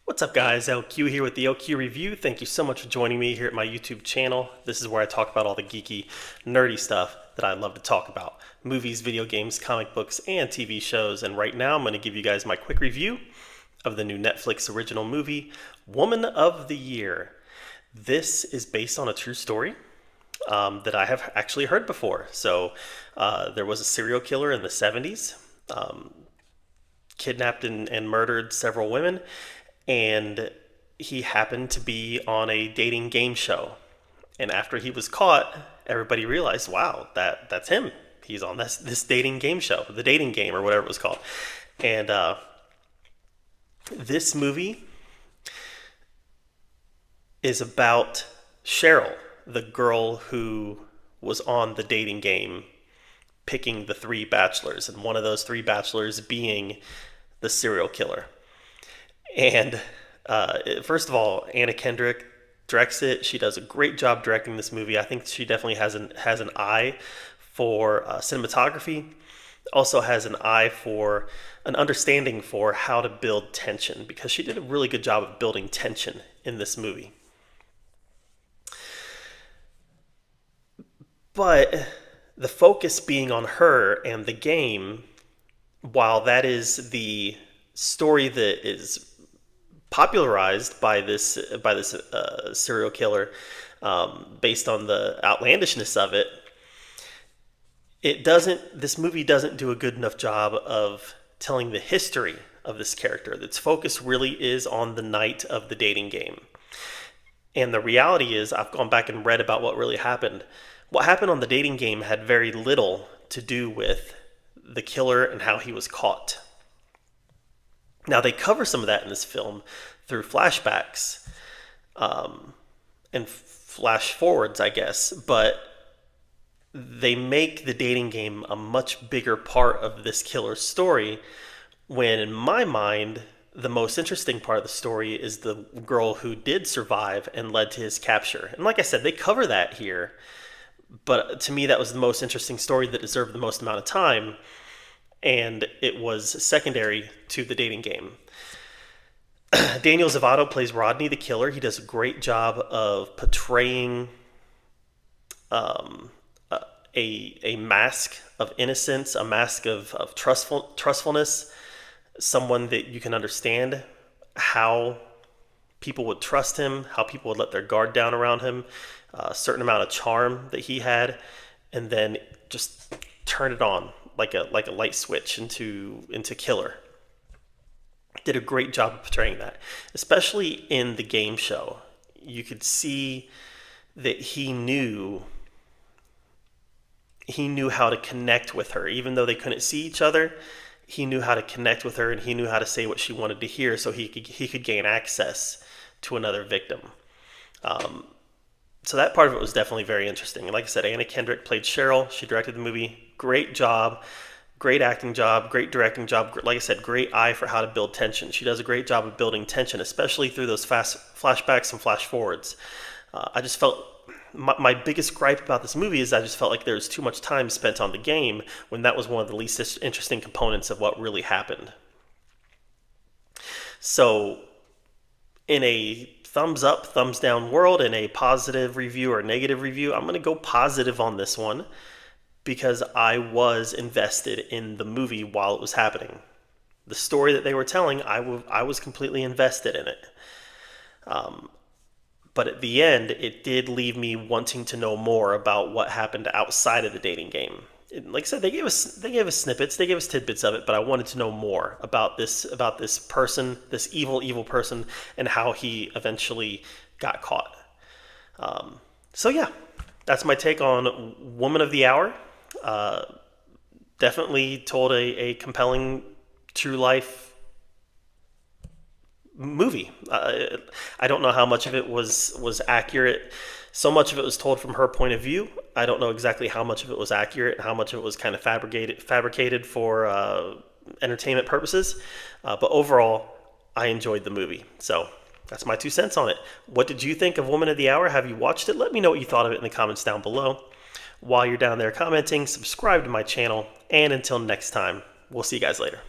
What's up guys, LQ here with the LQ Review. Thank you so much for joining me here at my YouTube channel. This is where I talk about all the geeky, nerdy stuff that I love to talk about. Movies, video games, comic books, and TV shows. And right now I'm going to give you guys my quick review of the new Netflix original movie, Woman of the Year. This is based on a true story that I have actually heard before. So there was a serial killer in the 70s, kidnapped and murdered several women. And he happened to be on a dating game show. And after he was caught, everybody realized, wow, that's him. He's on this dating game show, the dating game or whatever it was called. And this movie is about Cheryl, the girl who was on the dating game picking the three bachelors, and one of those three bachelors being the serial killer. And first of all, Anna Kendrick directs it. She does a great job directing this movie. I think she definitely has an eye for cinematography. Also has an eye for an understanding for how to build tension, because she did a really good job of building tension in this movie. But the focus being on her and the game, while that is the story that is popularized by this serial killer, based on the outlandishness of it, this movie doesn't do a good enough job of telling the history of this character. Its focus really is on the night of the dating game. And the reality is, I've gone back and read about what really happened. What happened on the dating game had very little to do with the killer and how he was caught. Now, they cover some of that in this film through flashbacks and flash forwards, I guess, but they make the dating game a much bigger part of this killer's story, when in my mind, the most interesting part of the story is the girl who did survive and led to his capture. And like I said, they cover that here, but to me, that was the most interesting story that deserved the most amount of time. And it was secondary to the dating game. Daniel Zavato plays Rodney the killer. He does a great job of portraying a mask of innocence, a mask of trustfulness, someone that you can understand how people would trust him, how people would let their guard down around him, a certain amount of charm that he had, and then just turn it on like a light switch into killer. Did a great job of portraying that, especially in the game show. You could see that he knew how to connect with her, even though they couldn't see each other. He knew how to connect with her, and he knew how to say what she wanted to hear, so he could gain access to another victim. So that part of it was definitely very interesting. And like I said, Anna Kendrick played Cheryl. She directed the movie. Great job. Great acting job. Great directing job. Like I said, great eye for how to build tension. She does a great job of building tension, especially through those fast flashbacks and flash forwards. I just felt my biggest gripe about this movie is I just felt like there was too much time spent on the game, when that was one of the least interesting components of what really happened. So in a thumbs up, thumbs down world, in a positive review or negative review, I'm going to go positive on this one, because I was invested in the movie while it was happening. The story that they were telling, I was completely invested in it. But at the end, it did leave me wanting to know more about what happened outside of the dating game. Like I said, they gave us snippets, they gave us tidbits of it, but I wanted to know more about this person, this evil person, and how he eventually got caught. So yeah, that's my take on Woman of the Hour. Definitely told a compelling true life movie. I don't know how much of it was accurate. So much of it was told from her point of view. I don't know exactly how much of it was accurate and how much of it was kind of fabricated for entertainment purposes. But overall, I enjoyed the movie. So that's my 2 cents on it. What did you think of Woman of the Hour? Have you watched it? Let me know what you thought of it in the comments down below. While you're down there commenting, subscribe to my channel. And until next time, we'll see you guys later.